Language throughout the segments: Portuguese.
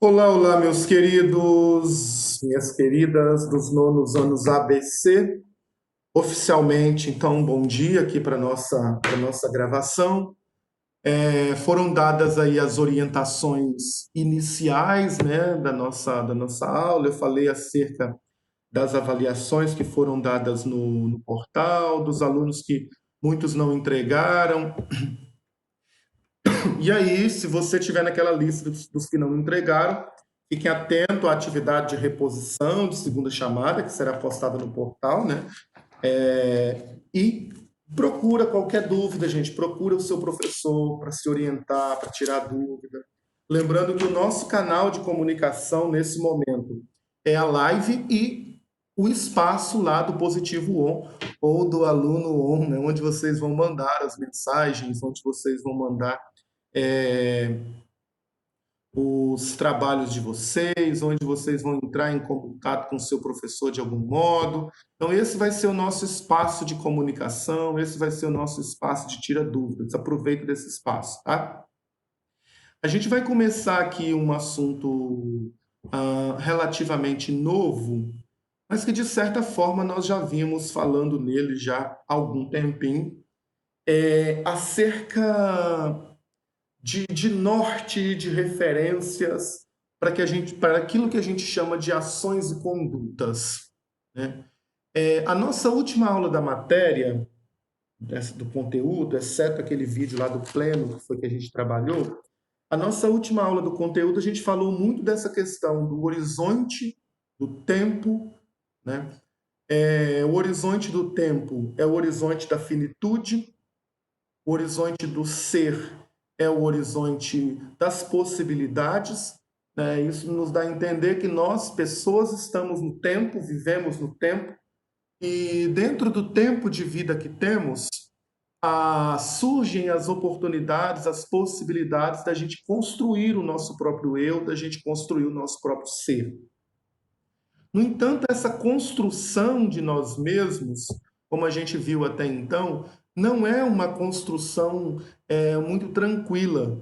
Olá, olá, meus queridos, minhas queridas dos nonos anos ABC. Oficialmente, então, bom dia aqui para nossa gravação. Foram dadas aí as orientações iniciais, né, da nossa aula. Eu falei acerca das avaliações que foram dadas no portal, dos alunos que muitos não entregaram. E aí, se você estiver naquela lista dos que não entregaram, fiquem atento à atividade de reposição de segunda chamada, que será postada no portal, né? E procura qualquer dúvida, gente, procura o seu professor para se orientar, para tirar dúvida. Lembrando que o nosso canal de comunicação nesse momento é a live e o espaço lá do Positivo On ou do Aluno On, né, onde vocês vão mandar as mensagens, onde vocês vão mandar é, os trabalhos de vocês, onde vocês vão entrar em contato com o seu professor de algum modo. Então, esse vai ser o nosso espaço de comunicação, esse vai ser o nosso espaço de tira dúvidas. Aproveita desse espaço, tá? A gente vai começar aqui um assunto relativamente novo, mas que de certa forma nós já vimos falando nele já há algum tempinho, acerca de norte, de referências para aquilo que a gente chama de ações e condutas, né? A nossa última aula da matéria, do conteúdo, exceto aquele vídeo lá do pleno, que foi que a gente trabalhou, a nossa última aula do conteúdo, a gente falou muito dessa questão do horizonte, do tempo, né? O horizonte do tempo é o horizonte da finitude, o horizonte do ser é o horizonte das possibilidades, né? Isso nos dá a entender que nós, pessoas, estamos no tempo, vivemos no tempo, e dentro do tempo de vida que temos, surgem as oportunidades, as possibilidades da gente construir o nosso próprio eu, da gente construir o nosso próprio ser. No entanto, essa construção de nós mesmos, como a gente viu até então, não é uma construção muito tranquila,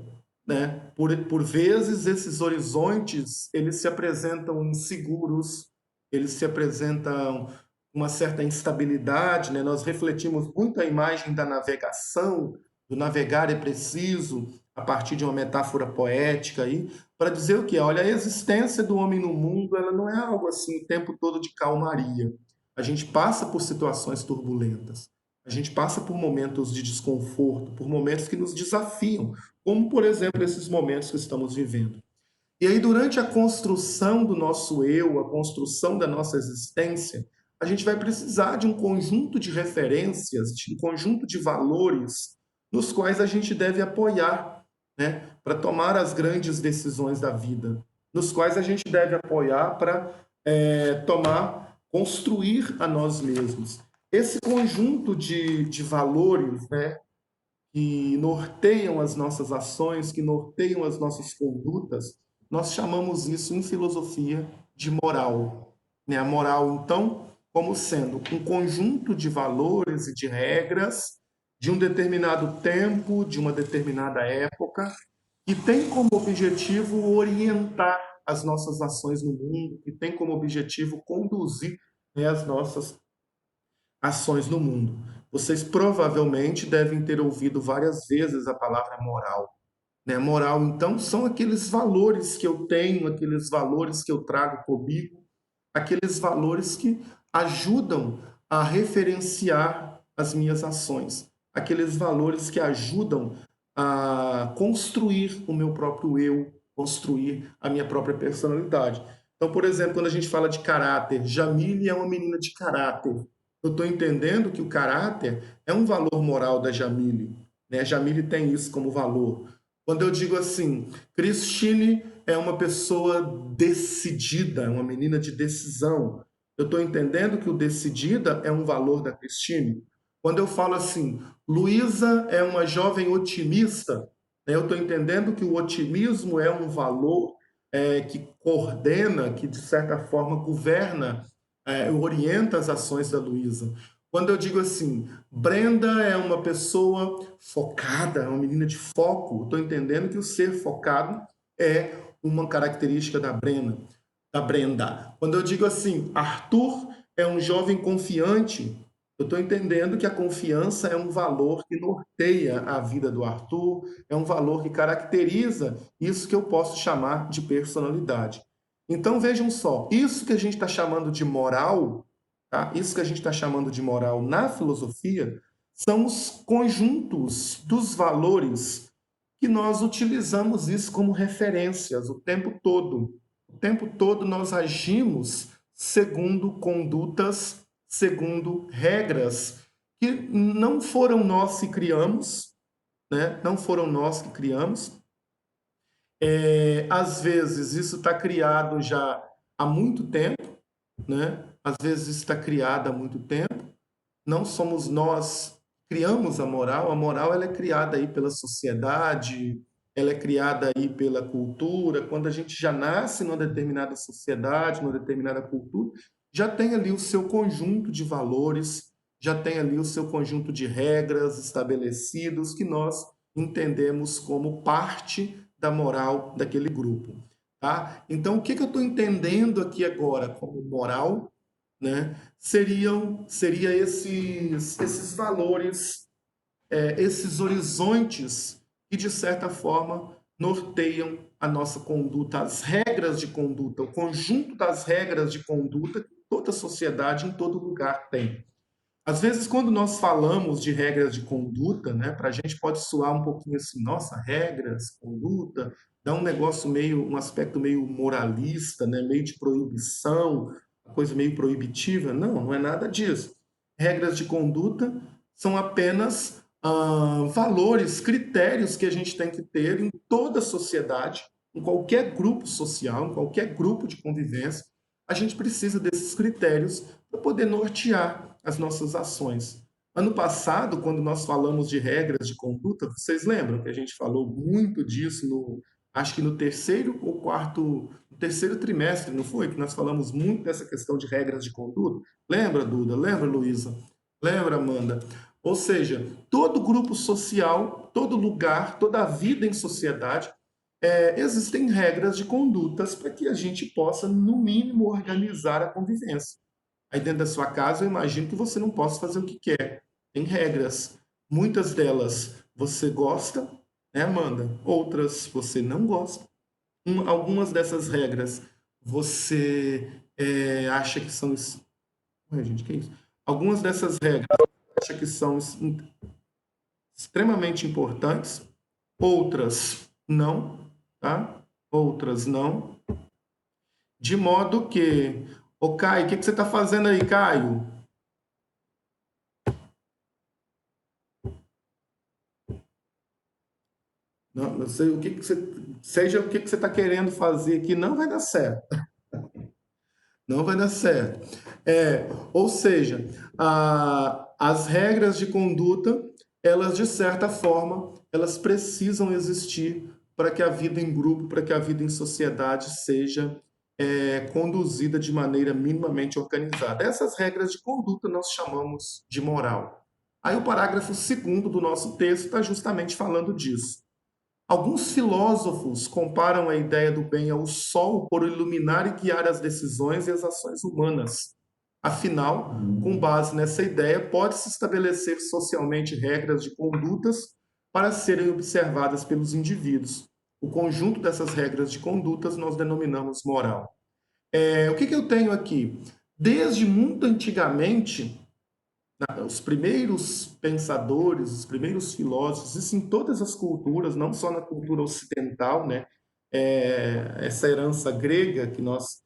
né? Por vezes, esses horizontes, eles se apresentam inseguros, eles se apresentam uma certa instabilidade, né? Nós refletimos muito a imagem da navegação, do navegar é preciso, a partir de uma metáfora poética aí, para dizer o que é, olha, a existência do homem no mundo, ela não é algo assim o tempo todo de calmaria. A gente passa por situações turbulentas, a gente passa por momentos de desconforto, por momentos que nos desafiam, como por exemplo esses momentos que estamos vivendo. E aí, durante a construção do nosso eu, a construção da nossa existência, a gente vai precisar de um conjunto de referências, de um conjunto de valores nos quais a gente deve apoiar, né, para tomar as grandes decisões da vida, nos quais a gente deve apoiar para construir a nós mesmos. Esse conjunto de valores, né, que norteiam as nossas ações, que norteiam as nossas condutas, nós chamamos isso em filosofia de moral, né? A moral, então, como sendo um conjunto de valores e de regras de um determinado tempo, de uma determinada época, que tem como objetivo orientar as nossas ações no mundo, que tem como objetivo conduzir, né, as nossas ações no mundo. Vocês provavelmente devem ter ouvido várias vezes a palavra moral, né? Moral, então, são aqueles valores que eu tenho, aqueles valores que eu trago comigo, aqueles valores que ajudam a referenciar as minhas ações, aqueles valores que ajudam a construir o meu próprio eu, construir a minha própria personalidade. Então, por exemplo, quando a gente fala de caráter, Jamile é uma menina de caráter. Eu estou entendendo que o caráter é um valor moral da Jamile, né? A Jamile tem isso como valor. Quando eu digo assim, Christine é uma pessoa decidida, é uma menina de decisão. Eu estou entendendo que o decidida é um valor da Christine. Quando eu falo assim, Luísa é uma jovem otimista, né, eu estou entendendo que o otimismo é um valor que coordena, que de certa forma governa, orienta as ações da Luísa. Quando eu digo assim, Brenda é uma pessoa focada, é uma menina de foco, estou entendendo que o ser focado é uma característica da Brenda. Quando eu digo assim, Arthur é um jovem confiante, eu estou entendendo que a confiança é um valor que norteia a vida do Arthur, é um valor que caracteriza isso que eu posso chamar de personalidade. Então vejam só, isso que a gente está chamando de moral, tá? Isso que a gente está chamando de moral na filosofia, são os conjuntos dos valores que nós utilizamos isso como referências o tempo todo. O tempo todo nós agimos segundo condutas, segundo regras que não foram nós que criamos, né? Não foram nós que criamos. Às vezes isso está criado já há muito tempo, né? Às vezes isso está criado há muito tempo. Não somos nós que criamos a moral ela é criada aí pela sociedade, ela é criada aí pela cultura. Quando a gente já nasce numa determinada sociedade, numa determinada cultura, já tem ali o seu conjunto de valores, já tem ali o seu conjunto de regras estabelecidos que nós entendemos como parte da moral daquele grupo, tá? Então, o que que eu estou entendendo aqui agora como moral, né? Seria esses valores, esses horizontes que, de certa forma, norteiam a nossa conduta, as regras de conduta, o conjunto das regras de conduta que toda sociedade, em todo lugar, tem. Às vezes, quando nós falamos de regras de conduta, né, para a gente pode soar um pouquinho assim, nossa, regras, conduta, dá um negócio meio, um aspecto meio moralista, né, meio de proibição, uma coisa meio proibitiva. Não, não é nada disso. Regras de conduta são apenas valores, critérios que a gente tem que ter em toda a sociedade, em qualquer grupo social, em qualquer grupo de convivência. A gente precisa desses critérios para poder nortear as nossas ações. Ano passado, quando nós falamos de regras de conduta, vocês lembram que a gente falou muito disso acho que no terceiro ou quarto, no terceiro trimestre, não foi? Que nós falamos muito dessa questão de regras de conduta. Lembra, Duda? Lembra, Luísa? Lembra, Amanda? Ou seja, todo grupo social, todo lugar, toda a vida em sociedade, existem regras de condutas para que a gente possa, no mínimo, organizar a convivência. Aí dentro da sua casa, eu imagino que você não possa fazer o que quer. Tem regras. Muitas delas você gosta, né, Amanda? Outras você não gosta. Algumas dessas regras você acha que são. Ué, gente, que isso? Algumas dessas regras você acha que são extremamente importantes, outras não, tá? Outras não. De modo que. Ô, Caio, o que você está fazendo aí, Caio? Não sei o que que você, seja o que que você está querendo fazer aqui, não vai dar certo. Não vai dar certo. Ou seja, as regras de conduta, elas de certa forma, elas precisam existir para que a vida em grupo, para que a vida em sociedade seja conduzida de maneira minimamente organizada. Essas regras de conduta nós chamamos de moral. Aí o parágrafo segundo do nosso texto está justamente falando disso. Alguns filósofos comparam a ideia do bem ao sol por iluminar e guiar as decisões e as ações humanas. Afinal, com base nessa ideia, pode-se estabelecer socialmente regras de condutas para serem observadas pelos indivíduos. O conjunto dessas regras de condutas nós denominamos moral. O que eu tenho aqui? Desde muito antigamente, os primeiros pensadores, os primeiros filósofos, isso em todas as culturas, não só na cultura ocidental, né? Essa herança grega que nós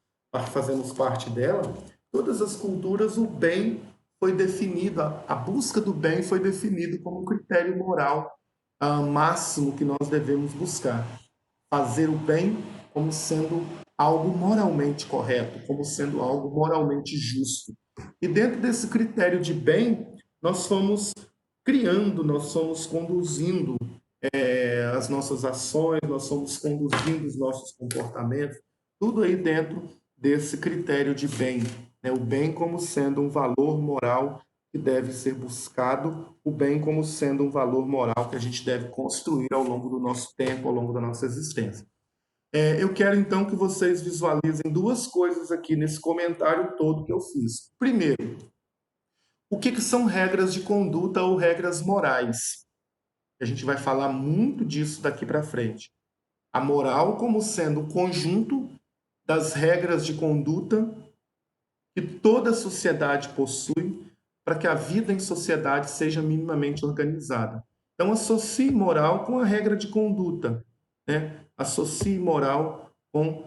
fazemos parte dela, todas as culturas o bem foi definido, a busca do bem foi definido como um critério moral máximo que nós devemos buscar. Fazer o bem como sendo algo moralmente correto, como sendo algo moralmente justo. E dentro desse critério de bem, nós fomos criando, nós fomos conduzindo as nossas ações, nós fomos conduzindo os nossos comportamentos, tudo aí dentro desse critério de bem. Né? O bem como sendo um valor moral que deve ser buscado, o bem como sendo um valor moral que a gente deve construir ao longo do nosso tempo, ao longo da nossa existência. Eu quero então que vocês visualizem duas coisas aqui nesse comentário todo que eu fiz. Primeiro, o que são regras de conduta ou regras morais? A gente vai falar muito disso daqui para frente. A moral como sendo o conjunto das regras de conduta que toda sociedade possui para que a vida em sociedade seja minimamente organizada. Então, associe moral com a regra de conduta, né? Associe moral com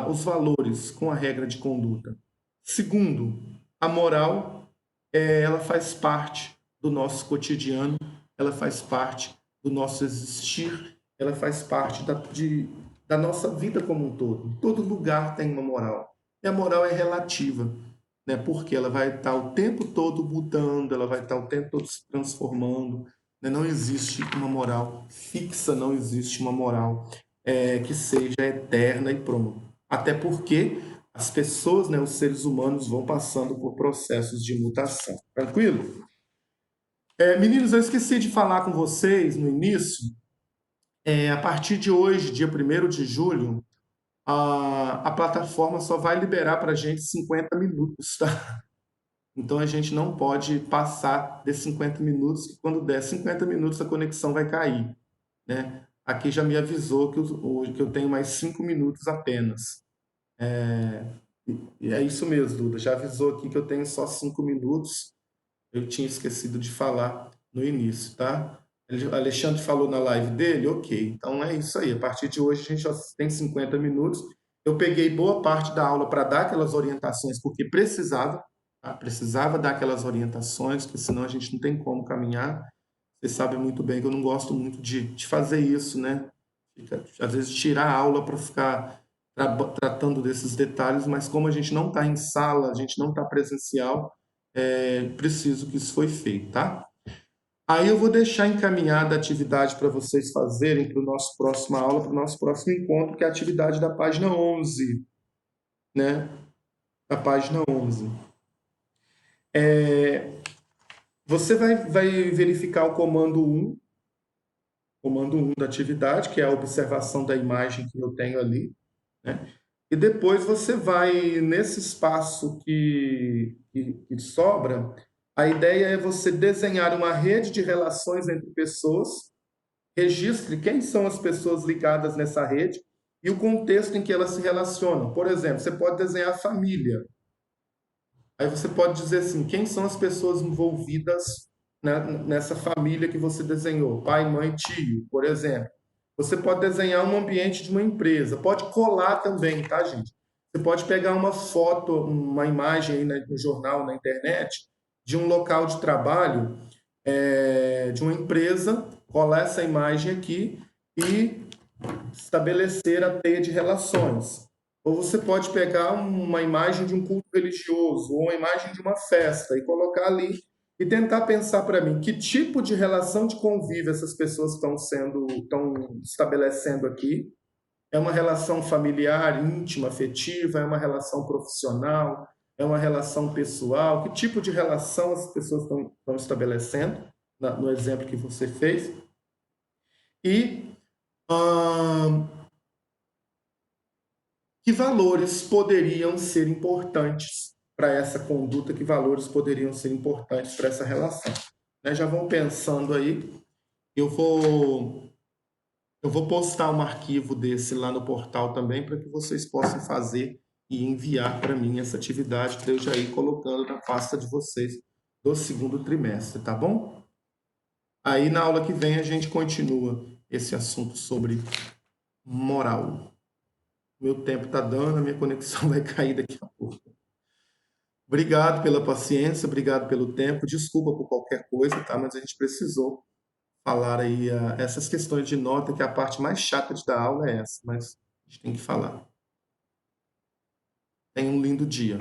os valores, com a regra de conduta. Segundo, a moral, ela faz parte do nosso cotidiano, ela faz parte do nosso existir, ela faz parte da nossa vida como um todo. Todo lugar tem uma moral. E a moral é relativa, né? Porque ela vai estar o tempo todo mudando, ela vai estar o tempo todo se transformando. Né? Não existe uma moral fixa, não existe uma moral que seja eterna e pronto. Até porque as pessoas, né, os seres humanos, vão passando por processos de mutação. Tranquilo? Meninos, eu esqueci de falar com vocês no início. A partir de hoje, dia 1º de julho, a plataforma só vai liberar para a gente 50 minutos, tá? Então a gente não pode passar desses 50 minutos, que quando der 50 minutos a conexão vai cair, né? Aqui já me avisou que eu tenho mais 5 minutos apenas. E é isso mesmo, Duda. Já avisou aqui que eu tenho só 5 minutos. Eu tinha esquecido de falar no início, tá? O Alexandre falou na live dele, ok. Então é isso aí. A partir de hoje a gente já tem 50 minutos. Eu peguei boa parte da aula para dar aquelas orientações, porque precisava, tá? Precisava dar aquelas orientações, porque senão a gente não tem como caminhar. Você sabe muito bem que eu não gosto muito de fazer isso, né? Às vezes tirar a aula para ficar tratando desses detalhes, mas como a gente não está em sala, a gente não está presencial, preciso que isso foi feito, tá? Aí eu vou deixar encaminhada a atividade para vocês fazerem para o nosso próxima aula, para o nosso próximo encontro, que é a atividade da página 11, né? Da página 11. Você vai verificar o comando 1 da atividade, que é a observação da imagem que eu tenho ali, né? E depois você vai, nesse espaço que sobra, a ideia é você desenhar uma rede de relações entre pessoas, registre quem são as pessoas ligadas nessa rede e o contexto em que elas se relacionam. Por exemplo, você pode desenhar a família. Aí você pode dizer assim, quem são as pessoas envolvidas, né, nessa família que você desenhou? Pai, mãe, tio, por exemplo. Você pode desenhar um ambiente de uma empresa. Pode colar também, tá, gente? Você pode pegar uma foto, uma imagem aí no jornal, na internet, de um local de trabalho, de uma empresa, colar essa imagem aqui e estabelecer a teia de relações. Ou você pode pegar uma imagem de um culto religioso ou uma imagem de uma festa e colocar ali e tentar pensar para mim que tipo de relação de convívio essas pessoas estão estabelecendo aqui. É uma relação familiar, íntima, afetiva? É uma relação profissional? É uma relação pessoal? Que tipo de relação as pessoas estão estabelecendo, no exemplo que você fez? E que valores poderiam ser importantes para essa conduta, que valores poderiam ser importantes para essa relação. Né? Já vão pensando aí, eu vou postar um arquivo desse lá no portal também para que vocês possam fazer e enviar para mim essa atividade para eu já ir colocando na pasta de vocês do segundo trimestre, tá bom? Aí na aula que vem a gente continua esse assunto sobre moral. Meu tempo está dando, a minha conexão vai cair daqui a pouco. Obrigado pela paciência, obrigado pelo tempo. Desculpa por qualquer coisa, tá? Mas a gente precisou falar aí essas questões de nota, que a parte mais chata de dar aula é essa, mas a gente tem que falar. Tenha um lindo dia.